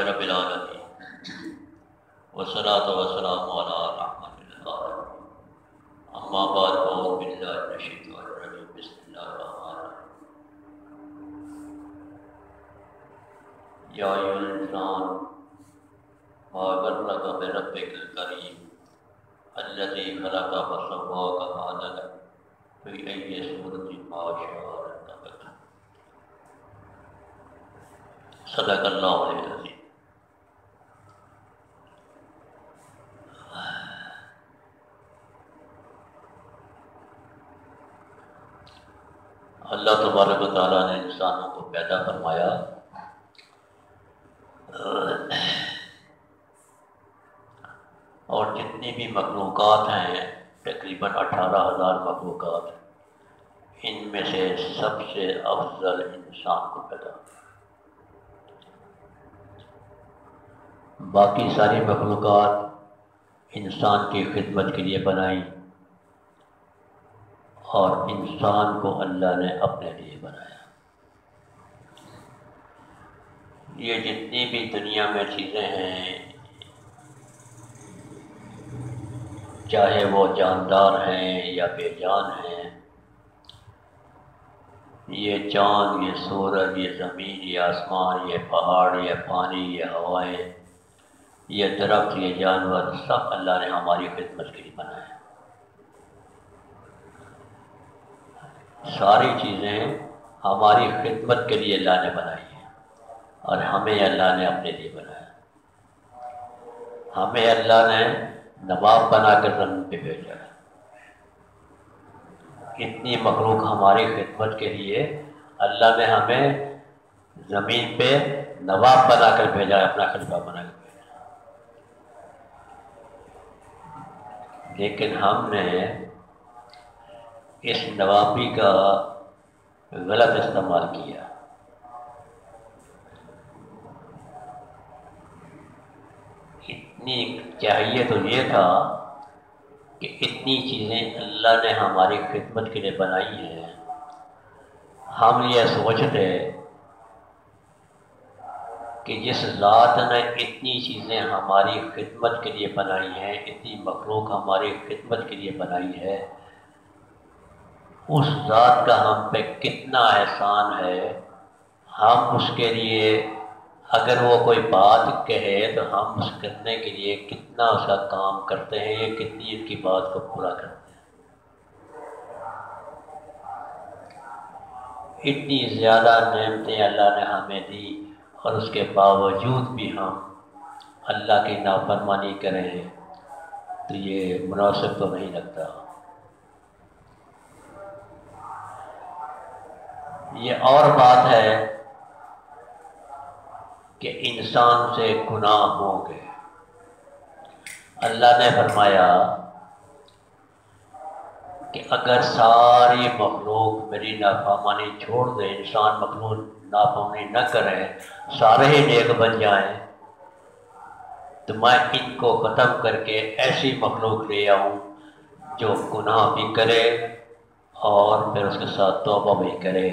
رب العالمین والصلاة والسلام علی رحمۃ للعالمین، اما بعد فاعوذ باللہ من الشیطان الرجیم، بسم اللہ الرحمن الرحیم۔ یا ایھا الانسان ما غرک بربک الکریم الذی خلقک فسواک فعدلک فی ای صورۃ ما شاء رکبک۔ صدق اللہ علیہ العظیم۔ اللہ تبارک و تعالیٰ نے انسانوں کو پیدا فرمایا اور جتنی بھی مخلوقات ہیں تقریباً 18,000 مخلوقات، ان میں سے سب سے افضل انسان کو پیدا کیا۔ باقی ساری مخلوقات انسان کی خدمت کے لیے بنائی اور انسان کو اللہ نے اپنے لیے بنایا۔ یہ جتنی بھی دنیا میں چیزیں ہیں، چاہے وہ جاندار ہیں یا بے جان ہیں، یہ چاند، یہ سورج، یہ زمین، یہ آسمان، یہ پہاڑ، یہ پانی، یہ ہوائیں، یہ درخت، یہ جانور، سب اللہ نے ہماری خدمت کے لیے بنایا۔ ساری چیزیں ہماری خدمت کے لیے اللہ نے بنائی ہیں اور ہمیں اللہ نے اپنے لیے بنایا۔ ہمیں اللہ نے نواب بنا کر زمین پہ بھیجا ہے۔ اتنی مخلوق ہماری خدمت کے لیے اللہ نے ہمیں زمین پہ نواب بنا کر بھیجا ہے، اپنا خلیفہ بنا کر بھیجا۔ لیکن ہم نے اس نوابی کا غلط استعمال کیا۔ اتنی چاہیے تو یہ تھا کہ اتنی چیزیں اللہ نے ہماری خدمت کے لیے بنائی ہیں، ہم یہ سوچتے کہ جس ذات نے اتنی چیزیں ہماری خدمت کے لیے بنائی ہیں، اتنی مخلوق ہماری خدمت کے لیے بنائی ہے، اس ذات کا ہم پہ کتنا احسان ہے۔ ہم اس کے لیے اگر وہ کوئی بات کہے تو ہم اس کرنے کے لیے کتنا اس کا کام کرتے ہیں، کتنی ان کی بات کو پورا کرتے ہیں۔ اتنی زیادہ نعمتیں اللہ نے ہمیں دی اور اس کے باوجود بھی ہم اللہ کی نافرمانی کریں تو یہ مناسب تو نہیں لگتا۔ یہ اور بات ہے کہ انسان سے گناہ ہوں گے۔ اللہ نے فرمایا کہ اگر ساری مخلوق میری نافرمانی چھوڑ دے، انسان مخلوق نافرمانی نہ کریں، سارے ہی نیک بن جائیں، تو میں ان کو ختم کر کے ایسی مخلوق لے آؤں جو گناہ بھی کرے اور پھر اس کے ساتھ توبہ بھی کرے،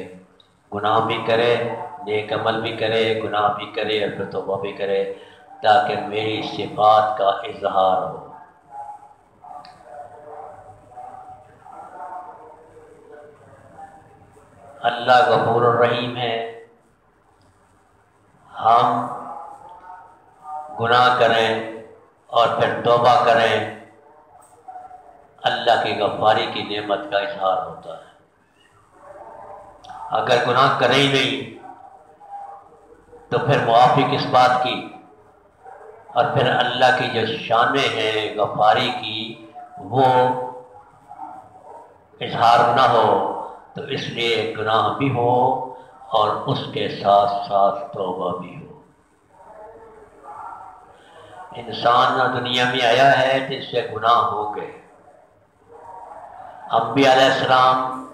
گناہ بھی کرے، نیک عمل بھی کرے، گناہ بھی کرے اور پھر توبہ بھی کرے، تاکہ میری صفات کا اظہار ہو۔ اللہ غفور الرحیم ہے۔ ہم گناہ کریں اور پھر توبہ کریں، اللہ کی غفاری کی نعمت کا اظہار ہوتا ہے۔ اگر گناہ کریں ہی نہیں تو پھر معافی کس بات کی؟ اور پھر اللہ کی جو شانیں ہیں غفاری کی وہ اظہار نہ ہو، تو اس لیے گناہ بھی ہو اور اس کے ساتھ ساتھ توبہ بھی ہو۔ انسان دنیا میں آیا ہے تو اس سے گناہ ہو گئے، انبیاء علیہ السلام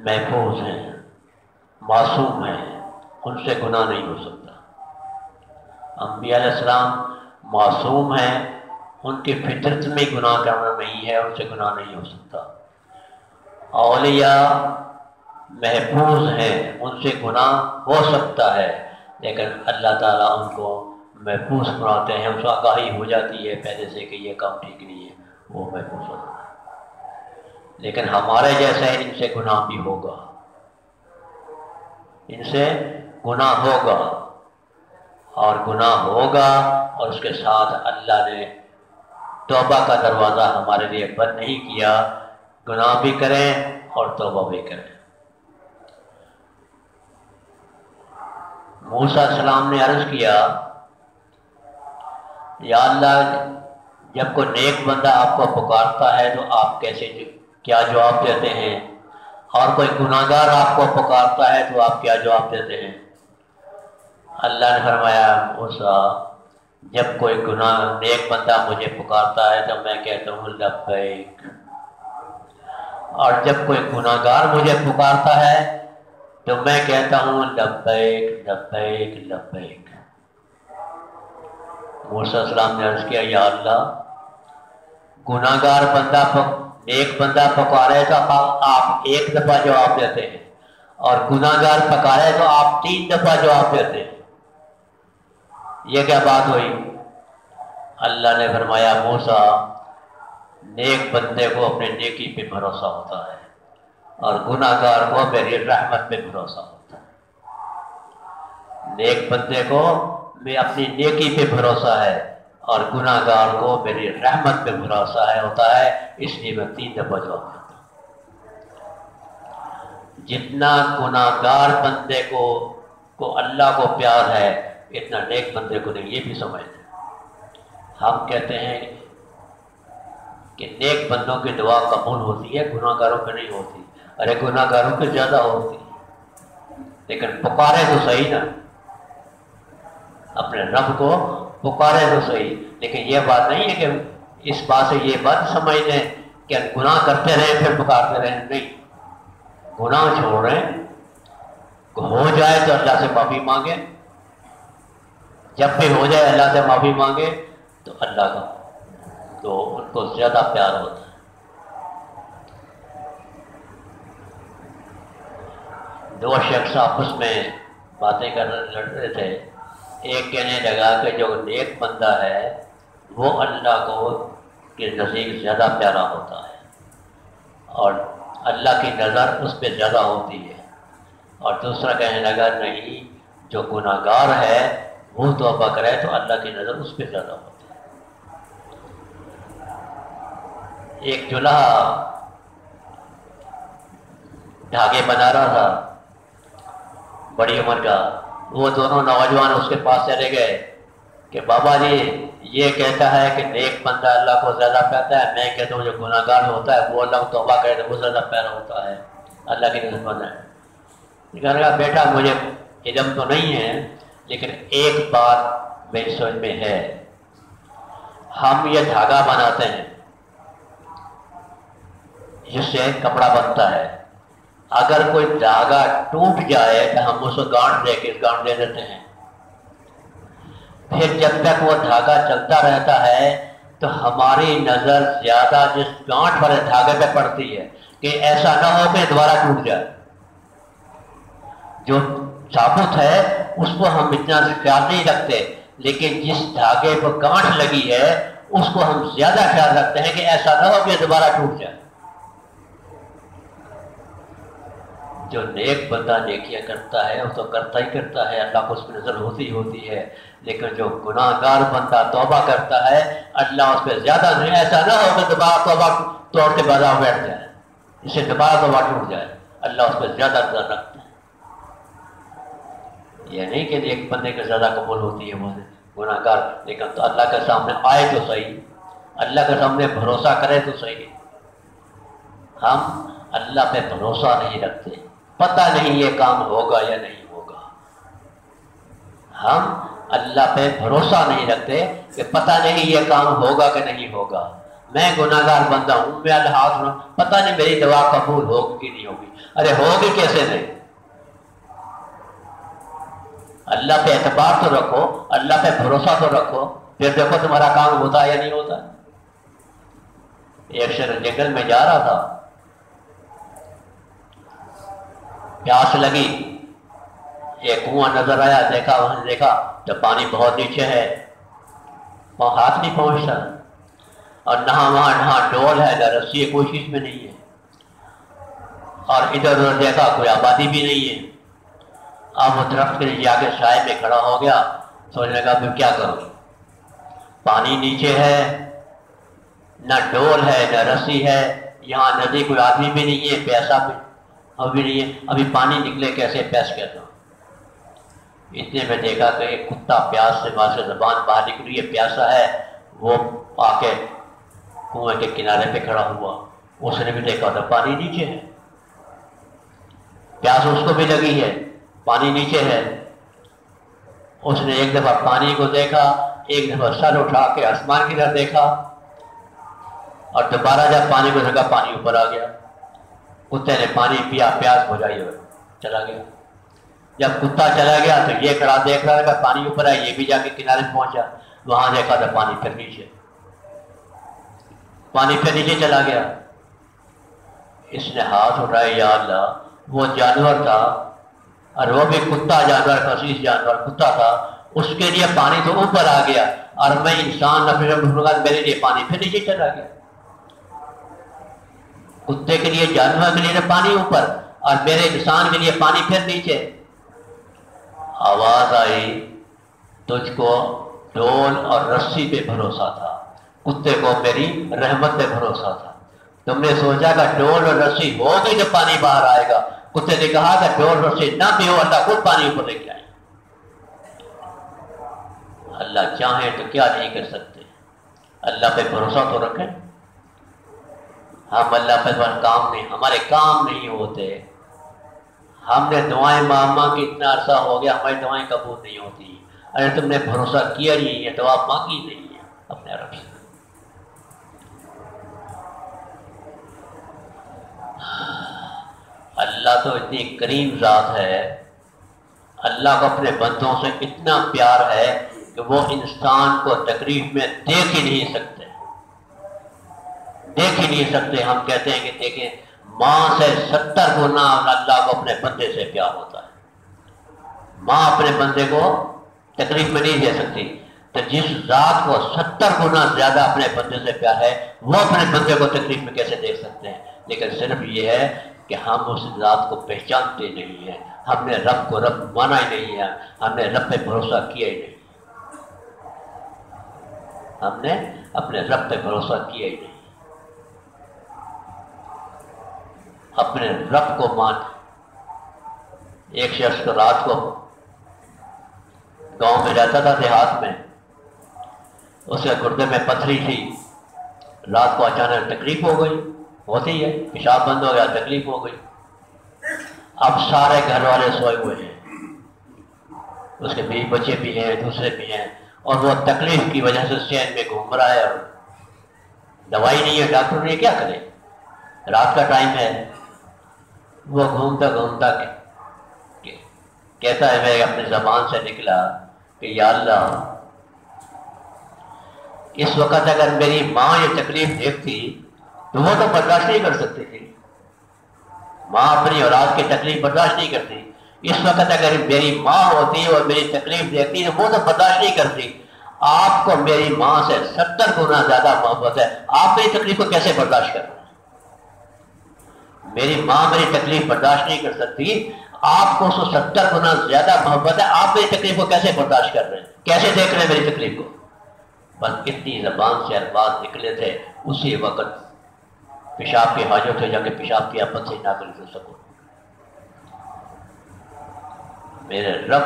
محفوظ ہیں، معصوم ہیں، ان سے گناہ نہیں ہو سکتا۔ انبیاء علیہ السلام معصوم ہیں، ان کی فطرت میں گناہ کرنا نہیں ہے، ان سے گناہ نہیں ہو سکتا۔ اولیاء محفوظ ہیں، ان سے گناہ ہو سکتا ہے، لیکن اللہ تعالیٰ ان کو محفوظ بناتے ہیں، اس کو آگاہی ہو جاتی ہے پہلے سے کہ یہ کام ٹھیک نہیں ہے، وہ محفوظ ہوتا ہے۔ لیکن ہمارے جیسے ان سے گناہ بھی ہوگا، ان سے گناہ ہوگا، اور گناہ ہوگا، اور اس کے ساتھ اللہ نے توبہ کا دروازہ ہمارے لیے بند نہیں کیا، گناہ بھی کریں اور توبہ بھی کریں۔ موسیٰ علیہ السلام نے عرض کیا، یا اللہ جب کوئی نیک بندہ آپ کو پکارتا ہے تو آپ کیا جواب دیتے ہیں، اور کوئی گناہ گار آپ کو پکارتا ہے تو آپ کیا جواب دیتے ہیں؟ اللہ نے فرمایا، موسیٰ جب کوئی نیک بندہ مجھے پکارتا ہے تو میں کہتا ہوں لبیک، اور جب کوئی گناہ گار مجھے پکارتا ہے تو میں کہتا ہوں لبیک لبیک لبیک۔ موسیٰ علیہ السلام نے عرض کیا، یا اللہ گناہ گار بندہ نیک بندہ پکارے تو آپ ایک دفعہ جواب دیتے ہیں، اور گناہ گار پکارے تو آپ 3 دفعہ جواب دیتے ہیں، یہ کیا بات ہوئی؟ اللہ نے فرمایا، موسیٰ نیک بندے کو اپنے نیکی پہ بھروسہ ہوتا ہے، اور گناہ گار کو میری رحمت پہ بھروسہ ہوتا ہے۔ نیک بندے کو میں اپنی نیکی پہ بھروسہ ہے، اور گناہ گار کو میری رحمت پہ بھروسہ ہوتا ہے، اس لیے میں 3 دفعہ جواب دیتا ہوں۔ جتنا گناہ گار بندے کو اللہ کو پیار ہے، اتنا نیک بندے کو نہیں۔ یہ بھی سمجھتے ہیں، ہم کہتے ہیں کہ نیک بندوں کی دعا قبول ہوتی ہے، گناہ گاروں کی نہیں ہوتی۔ ارے گناہ گاروں کی زیادہ ہوتی، لیکن پکارے تو صحیح نا، اپنے رب کو پکارے تو صحیح۔ لیکن یہ بات نہیں ہے کہ اس بات سے یہ بات سمجھ لیں کہ گناہ کرتے رہیں پھر پکارتے رہیں، نہیں، گناہ چھوڑ رہے ہیں، ہو جائے تو اللہ سے معافی مانگے، جب بھی ہو جائے اللہ سے معافی مانگے تو اللہ کا تو ان کو زیادہ پیار ہوتا ہے۔ دو شخص آپس میں باتیں لڑ رہے تھے، ایک کہنے لگا کہ جو نیک بندہ ہے وہ اللہ کو کے نزدیک زیادہ پیارا ہوتا ہے، اور اللہ کی نظر اس پہ زیادہ ہوتی ہے، اور دوسرا کہنے لگا نہیں، جو گناہ گار ہے وہ توبہ کرے تو اللہ کی نظر اس پہ زیادہ ہوتی ہے۔ ایک دولہا دھاگے بنا رہا تھا بڑی عمر کا، وہ دونوں نوجوان اس کے پاس چلے گئے کہ بابا جی یہ کہتا ہے کہ نیک بندہ اللہ کو زیادہ پیارا ہے، میں کہتا ہوں جو گناہ گار ہوتا ہے وہ اللہ کو توبہ کرے تو وہ زیادہ پیارا ہوتا ہے، اللہ کی نسبت ہے۔ کہنے لگا بیٹا مجھے علم تو نہیں ہے، لیکن ایک بات میری سمجھ میں ہے، ہم یہ دھاگا بناتے ہیں جس سے کپڑا بنتا ہے، اگر کوئی دھاگا ٹوٹ جائے تو ہم اس کو گانٹھ دے دیتے ہیں، پھر جب تک وہ دھاگا چلتا رہتا ہے تو ہماری نظر زیادہ جس گانٹھ والے دھاگے پہ پڑتی ہے کہ ایسا نہ ہو کہ دوبارہ ٹوٹ جائے۔ جو ثابت ہے اس کو ہم اتنا خیال نہیں رکھتے، لیکن جس دھاگے پر گانٹھ لگی ہے اس کو ہم زیادہ خیال رکھتے ہیں کہ ایسا نہ ہو کہ دوبارہ ٹوٹ جائے۔ جو نیک بندہ نیکیاں کرتا ہے وہ تو کرتا ہی کرتا ہے، اللہ کو اس کی نظر ہوتی ہے، لیکن جو گناہ گار بندہ توبہ کرتا ہے اللہ اس پہ زیادہ نہیں، ایسا نہ ہو کہ دوبارہ توبہ توڑ کے بازار بیٹھ جائے، اس سے دوبارہ توبہ ٹوٹ جائے، اللہ اس پہ زیادہ نظر رکھتا ہے۔ یہ نہیں کہ ایک بندے کے زیادہ قبول ہوتی ہے وہ گناہ گار، لیکن تو اللہ کے سامنے آئے تو صحیح، اللہ کے سامنے بھروسہ کرے تو صحیح۔ ہم اللہ پہ بھروسہ نہیں رکھتے، پتہ نہیں یہ کام ہوگا یا نہیں ہوگا، ہم اللہ پہ بھروسہ نہیں رکھتے کہ پتہ نہیں یہ کام ہوگا کہ نہیں ہوگا، میں گناہگار بندہ ہوں، میں اللہ ہاتھ اٹھاؤں، پتہ نہیں میری دعا قبول ہوگی کہ نہیں ہوگی۔ ارے ہوگی کیسے نہیں؟ اللہ پہ اعتبار تو رکھو، اللہ پہ بھروسہ تو رکھو، پھر دیکھو تمہارا کام ہوتا ہے یا نہیں ہوتا۔ ایک شخص جنگل میں جا رہا تھا، پیاس لگی، ایک کنواں نظر آیا، دیکھا، وہاں سے دیکھا تو پانی بہت نیچے ہے، وہاں ہاتھ نہیں پہنچتا، اور نہ ڈول ہے، نہ رسی ہے، کوئی چیز میں نہیں ہے، اور ادھر ادھر دیکھا کوئی آبادی بھی نہیں ہے۔ اب وہ درخت کے نیچے آ کے سائے میں کھڑا ہو گیا، سوچنے لگا پھر کیا کروں، پانی نیچے ہے، نہ ڈول ہے، نہ رسی ہے، یہاں ندی کوئی آدمی بھی نہیں ہے، پیاسا بھی ابھی نہیں ہے، ابھی پانی نکلے کیسے، پیاس کہتا ہوں۔ اتنے میں دیکھا کہ ایک کتا پیاس سے وہاں سے زبان باہر نکلی ہے، پیاسا ہے، وہ آ کے کنویں کے کنارے پہ کھڑا ہوا، اس نے بھی دیکھا تو پانی نیچے ہے، پیاس اس کو بھی لگی ہے، پانی نیچے ہے۔ اس نے ایک دفعہ پانی کو دیکھا، ایک دفعہ سر اٹھا کے آسمان کی طرف دیکھا، اور دوبارہ جب پانی کو دیکھا پانی اوپر آ گیا۔ کتے نے پانی پیا، پیاس بجھائی اور چلا گیا۔ جب کتا چلا گیا تو یہ کھڑا دیکھ رہا تھا پانی اوپر ہے، یہ بھی جا کے کنارے پہنچا، وہاں دیکھا تو پانی پھر نیچے، پانی پھر نیچے چلا گیا۔ اس نے ہاتھ اٹھائے، یا اللہ، وہ جانور تھا، اور وہ بھی کتا جانور، خسیس جانور کتا تھا، اس کے لیے پانی تو اوپر آ گیا، اور میں انسان میرے لیے پانی پھر نیچے چلا گیا۔ کتے کے لیے، جانور کے لیے پانی اوپر، اور میرے انسان کے لیے پانی پھر نیچے۔ آواز آئی، تجھ کو ڈول اور رسی پہ بھروسہ تھا، کتے کو میری رحمت پہ بھروسہ تھا۔ تم نے سوچا کہ ڈول اور رسی ہوگی جب پانی باہر آئے گا، کتے نے کہا کہ ڈول رسی نہ بھی ہو، اللہ خود پانی اوپر لے کے آئے۔ اللہ چاہیں تو کیا نہیں کر سکتے، اللہ پہ بھروسہ تو رکھیں۔ ہم اللہ پہ کام نہیں، ہمارے کام نہیں ہوتے، ہم نے دعائیں مانگی اتنا عرصہ ہو گیا، ہماری دعائیں قبول نہیں ہوتی۔ ارے تم نے بھروسہ کیا نہیں ہے، دعا مانگی نہیں ہے اپنے رب سے۔ اللہ تو اتنی کریم ذات ہے، اللہ کو اپنے بندوں سے اتنا پیار ہے کہ وہ انسان کو تکلیف میں دیکھ ہی نہیں سکتے، دیکھ ہی نہیں سکتے۔ ہم کہتے ہیں کہ دیکھیں، ماں سے 70 گنا اللہ کو اپنے بندے سے پیار ہوتا ہے۔ ماں اپنے بندے کو تکلیف میں نہیں دے سکتی، تو جس ذات کو 70 گنا زیادہ اپنے بندے سے پیار ہے، وہ اپنے بندے کو تکلیف میں کیسے دیکھ سکتے ہیں؟ لیکن صرف یہ ہے کہ ہم اس ذات کو پہچانتے نہیں ہیں، ہم نے رب کو رب مانا ہی نہیں ہے، ہم نے رب پہ بھروسہ کیا ہی نہیں، ہم نے اپنے رب پہ بھروسہ کیا ہی نہیں، اپنے رب کو مان۔ ایک شخص کو رات کو گاؤں میں رہتا تھا، دیہات میں، اس کے گردے میں پتھری تھی، رات کو اچانک تکلیف ہو گئی، ہوتی ہے، پیشاب بند ہو گیا، تکلیف ہو گئی۔ اب سارے گھر والے سوئے ہوئے ہیں، اس کے بیوی بچے بھی ہیں، دوسرے بھی ہیں، اور وہ تکلیف کی وجہ سے چین میں گھوم رہا ہے، اور دوائی نہیں ہے، ڈاکٹر نے کیا کرے، رات کا ٹائم ہے۔ وہ گھومتا گھومتا کہتا ہے، میں اپنی زبان سے نکلا کہ یا اللہ، اس وقت اگر میری ماں یہ تکلیف دیکھتی تو وہ تو برداشت نہیں کر سکتی تھی، ماں اپنی اولاد کی تکلیف برداشت نہیں کرتی، اس وقت اگر میری ماں ہوتی اور میری تکلیف دیکھتی تو وہ تو برداشت نہیں کرتی، آپ کو میری ماں سے 70 گنا زیادہ محبت ہے، آپ میری تکلیف کو کیسے برداشت کر رہے ہیں؟ میری ماں میری تکلیف برداشت نہیں کر سکتی، آپ کو 170 گنا زیادہ محبت ہے، آپ میری تکلیف کو کیسے برداشت کر رہے ہیں، کیسے دیکھ رہے ہیں میری تکلیف کو؟ بس اتنی زبان سے الفاظ نکلے تھے، اسی وقت پیشاب کی حاجت ہو جا کے پیشاب کیا، پت سے نہ کر سکو۔ میرے رب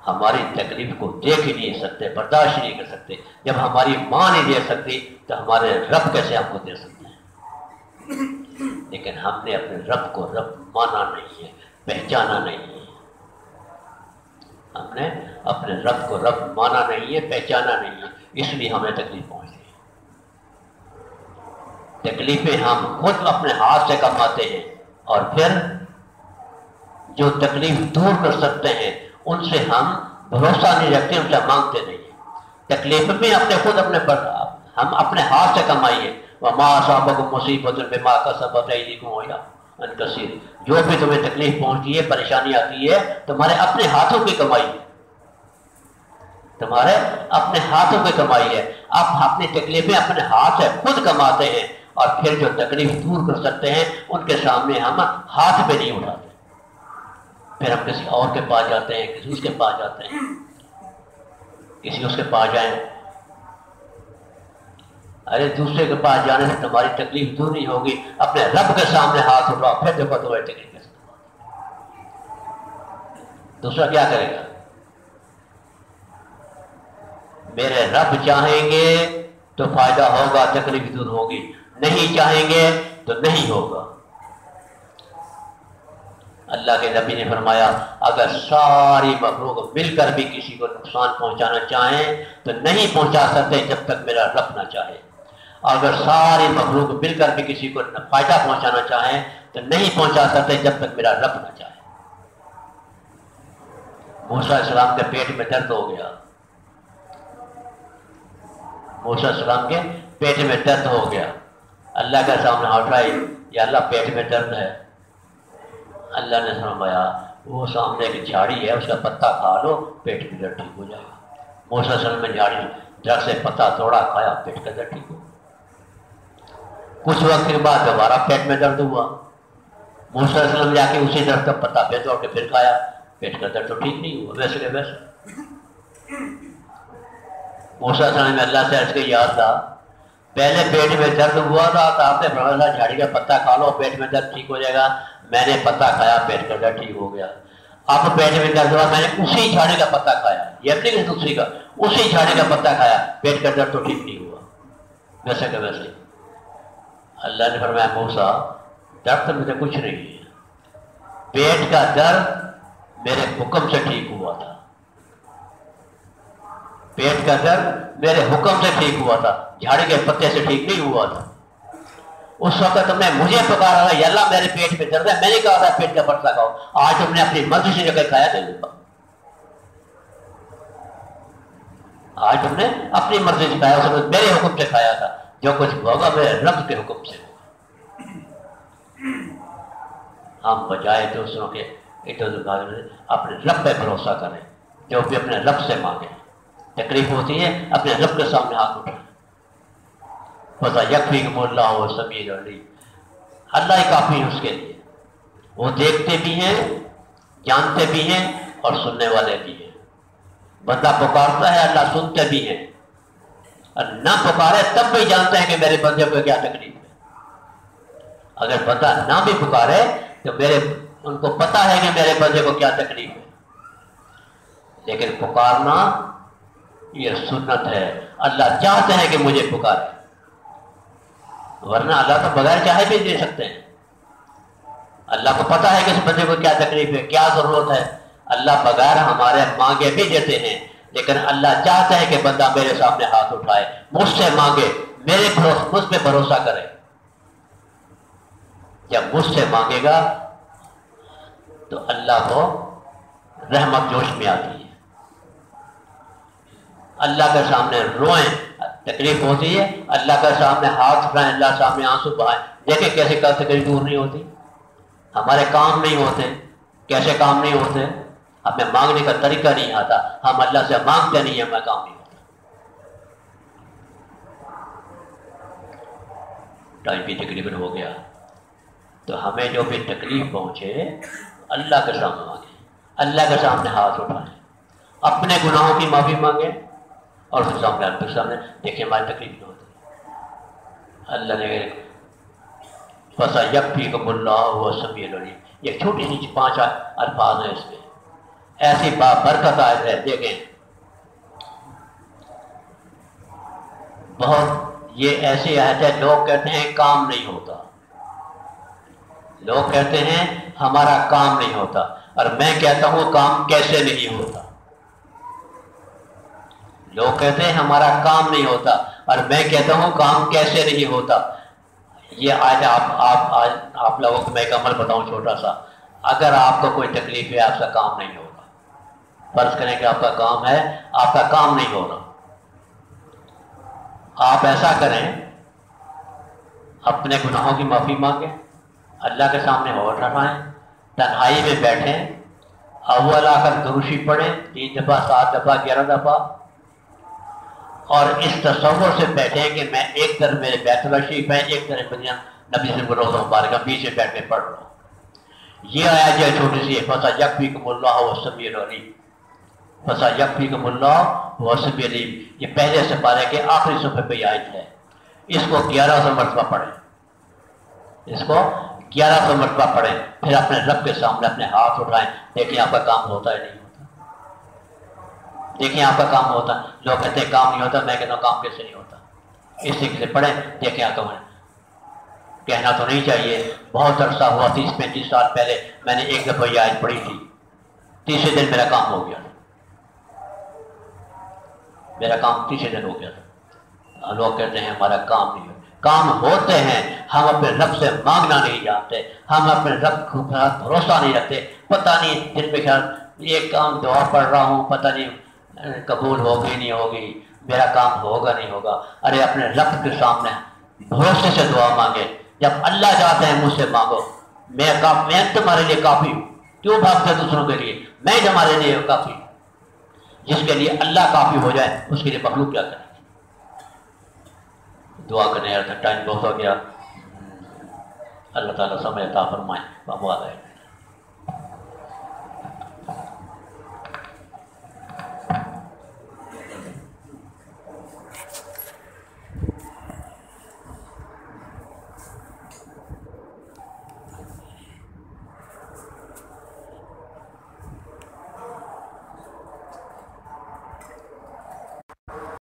ہماری تکلیف کو دیکھ ہی نہیں سکتے، برداشت ہی نہیں کر سکتے، جب ہماری ماں نہیں دے سکتی تو ہمارے رب کیسے ہم کو دے سکتے ہیں؟ لیکن ہم نے اپنے رب کو رب مانا نہیں ہے، پہچانا نہیں ہے، ہم نے اپنے رب کو رب مانا نہیں ہے، پہچانا نہیں ہے، اس لیے ہمیں تکلیف پہنچی ہے۔ تکلیفیں ہم خود اپنے ہاتھ سے کماتے ہیں، اور پھر جو تکلیف دور کر سکتے ہیں ان سے ہم بھروسہ نہیں رکھتے، ان سے مانگتے نہیں ہیں۔ تکلیف میں ہم اپنے ہاتھ سے کمائیے، وما اصابکم مصیبۃ بما کسبت ایدیکم ویعفو عن کثیر، جو بھی تمہیں تکلیف پہنچتی ہے، پریشانی آتی ہے، تمہارے اپنے ہاتھوں کی کمائی ہے، تمہارے اپنے ہاتھوں کی کمائی ہے۔ آپ اپنی تکلیفیں اپنے ہاتھ سے خود کماتے ہیں، اور پھر جو تکلیف دور کر سکتے ہیں ان کے سامنے ہم ہاتھ پہ نہیں اٹھاتے، پھر ہم کسی اور کے پاس جاتے ہیں، کسی اس کے پاس جاتے ہیں، کسی اس کے پاس جائیں۔ ارے دوسرے کے پاس جانے سے تمہاری تکلیف دور نہیں ہوگی، اپنے رب کے سامنے ہاتھ اٹھاؤ، پھر دیکھو تمہاری تکلیف کیسے دور ہوگی۔ دوسرا کیا کرے گا؟ میرے رب چاہیں گے تو فائدہ ہوگا، تکلیف دور ہوگی، نہیں چاہیں گے تو نہیں ہوگا۔ اللہ کے نبی نے فرمایا اگر ساری مخلوق مل کر بھی کسی کو نقصان پہنچانا چاہیں تو نہیں پہنچا سکتے جب تک میرا رب نہ چاہے، اگر ساری مخلوق مل کر بھی کسی کو فائدہ پہنچانا چاہیں تو نہیں پہنچا سکتے جب تک میرا رب نہ چاہے۔ موسیٰ علیہ السلام کے پیٹ میں درد ہو گیا، موسیٰ علیہ السلام کے پیٹ میں درد ہو گیا، اللہ کے سامنے اٹھائی، یا اللہ پیٹ میں درد ہے۔ اللہ نے فرمایا وہ سامنے ایک جھاڑی ہے، اس کا پتا کھا لو، پیٹ میں درد ٹھیک ہو جائے گا۔ موسیٰ علیہ السلام نے جھاڑی درد سے پتا توڑا، کھایا، پیٹ کا درد ٹھیک ہو۔ کچھ وقت کے بعد دوبارہ پیٹ میں درد ہوا، موسیٰ علیہ السلام جا کے اسی درد کا پتا پہ توڑ کے پھر کھایا، پیٹ کا درد تو ٹھیک نہیں ہوا، ویسے کہ ویسے۔ موسیٰ علیہ السلام نے اللہ سے عرض کیا، یا اللہ پہلے پیٹ میں درد ہوا تھا تو آپ نے فرمایا جھاڑی کا پتا کھا لو، پیٹ میں درد ٹھیک ہو جائے گا، میں نے پتا کھایا، پیٹ کا درد ٹھیک ہو گیا۔ اب پیٹ میں درد ہوا، میں نے اسی جھاڑی کا پتا کھایا، یہ اپنی کہ دوسری کا، اسی جھاڑی کا پتا کھایا، پیٹ کا درد تو ٹھیک نہیں ہوا، ویسے کہ ویسے۔ اللہ نے فرمایا موسیٰ درد تو مجھے کچھ نہیں ہے، پیٹ کا درد میرے حکم سے ٹھیک ہوا تھا، پیٹ کا درد میرے حکم سے ٹھیک ہوا تھا، جھاڑی کے پتے سے ٹھیک نہیں ہوا تھا۔ اس وقت تم نے مجھے پکارا تھا، یا اللہ میرے پیٹ میں درد ہے، میں نے کہا تھا پیٹ کا پتا کھاؤ، آج تم نے اپنی مرضی سے جگہ کھایا تھا، آج تم نے اپنی مرضی سے کھایا، اس وقت میرے حکم سے کھایا تھا، جو کچھ ہوگا میرے رب کے حکم سے ہوگا۔ ہم بجائے دوسروں کے اپنے رب پہ بھروسہ کریں، جو بھی اپنے رب سے مانگیں، تکلیف ہوتی ہے اپنے رب کے سامنے ہاتھ اٹھائیں، فَسَيَكْفِيكُمُ اللَّهُ السَّمِيعُ الْعَلِيمُ، اللہ ہی کافی ہے اس کے لیے، وہ دیکھتے بھی ہیں، جانتے بھی ہیں اور سننے والے بھی ہیں۔ بندہ پکارتا ہے، اللہ سنتے بھی ہیں، اور نہ پکارے تب بھی جانتے ہیں کہ میرے بندے کو کیا تکلیف ہے۔ اگر بندہ نہ بھی پکارے تو ان کو پتا ہے کہ میرے بندے کو کیا تکلیف ہے، لیکن پکارنا یہ سنت ہے، اللہ چاہتے ہیں کہ مجھے پکارے، ورنہ اللہ تو بغیر چاہے بھی دے سکتے ہیں۔ اللہ کو پتا ہے کہ اس بندے کو کیا تکلیف ہے، کیا ضرورت ہے، اللہ بغیر ہمارے مانگے بھی دیتے ہیں، لیکن اللہ چاہتا ہے کہ بندہ میرے سامنے ہاتھ اٹھائے، مجھ سے مانگے، مجھ پہ بھروسہ کرے۔ جب مجھ سے مانگے گا تو اللہ کو رحمت جوش میں آتی ہے، اللہ کے سامنے روئیں، تکلیف ہوتی ہے، اللہ کے سامنے ہاتھ اٹھائیں، اللہ کے سامنے آنسو بہائیں، دیکھیں کیسے تکلیف دور نہیں ہوتی۔ ہمارے کام نہیں ہوتے، کیسے کام نہیں ہوتے، ہمیں مانگنے کا طریقہ نہیں آتا، ہم اللہ سے مانگتے نہیں ہیں، ہمیں کام نہیں ہوتا۔ ٹائم بھی تقریباً ہو گیا، تو ہمیں جو بھی تکلیف پہنچے اللہ کے سامنے مانگیں، اللہ کے سامنے ہاتھ اٹھائیں، اپنے گناہوں کی معافی مانگیں، اور پھر سامنے اللہ کے سامنے دیکھیں ہماری تکلیف نہیں ہوتی۔ اللہ نے فَسَيَكْفِيكُمُ اللَّهُ السَّمِيعُ الْعَلِيمُ، یہ چھوٹی سی 5 الفاظ ہیں، اس میں ایسی بابرکت آیت ہے، دیکھیں بہت یہ ایسی آیت ہے، لوگ کہتے ہیں کام نہیں ہوتا، لوگ کہتے ہیں ہمارا کام نہیں ہوتا، اور میں کہتا ہوں کام کیسے نہیں ہوتا۔ لوگ کہتے ہیں ہمارا کام نہیں ہوتا، اور میں کہتا ہوں کام کیسے نہیں ہوتا۔ یہ آج آپ لوگوں کو میں ایک عمل بتاؤں چھوٹا سا. اگر آپ کو کوئی تکلیف ہے، آپ کا کام نہیں ہوگا. فرض کریں کہ آپ کا کام ہے، آپ کا کام نہیں ہو رہا. آپ ایسا کریں، اپنے گناہوں کی معافی مانگیں، اللہ کے سامنے ہونٹ رکھائیں، تنہائی میں بیٹھیں، اول آ کر دروشی پڑھیں 3 دفعہ 7 دفعہ 11 دفعہ، اور اس تصور سے بیٹھیں کہ میں ایک طرف میرے بیت اللہ شریف ہے، ایک طرف نبی سے روزہ مبارکہ، بیچ میں بیٹھ کے پڑھ رہا ہوں. یہ آیا جو چھوٹی سی فَسَيَكْفِيكُمُ اللَّهُ وَالسَّمِيعُ الْعَلِيمُ. فَسَيَكْفِيكُمُ اللَّهُ وَالسَّمِيعُ الْعَلِيمُ. یہ پہلے سپارے کے آخری صفحے پہ آیت ہے. اس کو 1100 مرتبہ پڑھیں، اس کو 1100 مرتبہ پڑھیں، پھر اپنے رب کے سامنے اپنے ہاتھ اٹھائیں. دیکھیں آپ کا کام ہوتا ہے نہیں ہوتا. دیکھیں آپ کا کام ہوتا ہے. لوگ کہتے ہیں کام نہیں ہوتا، میں کہتا ہوں کام کیسے نہیں ہوتا. اس سے پڑھیں، دیکھیں آپ کا. کہنا تو نہیں چاہیے، بہت عرصہ ہوا 30-35 سال پہلے میں نے ایک دفعہ یہ آیت پڑھی تھی، تیسرے دن میرا کام ہو گیا تھا. میرا کام تیسرے دن ہو گیا تھا. لوگ کہتے ہیں ہمارا کام نہیں ہوتا. کام ہوتے ہیں، ہم اپنے رب سے مانگنا نہیں جانتے، ہم اپنے رب کو بھروسہ نہیں رکھتے. پتہ نہیں دن میں خیال ایک کام دعا پڑھ رہا ہوں، پتہ نہیں قبول ہوگی نہیں ہوگی، میرا کام ہوگا نہیں ہوگا. ارے اپنے رب کے سامنے بھروسے سے دعا مانگے. جب اللہ چاہتے ہیں مجھ سے مانگو، میں تمہارے لیے کافی ہوں. کیوں بھاگتے دوسروں کے لیے؟ میں تمہارے لیے کافی ہوں. جس کے لیے اللہ کافی ہو جائے اس کے لیے مخلوق کیا کرے. دعا کرنے ٹائم بہت ہو گیا. اللہ تعالیٰ سمجھ عطا فرمائے.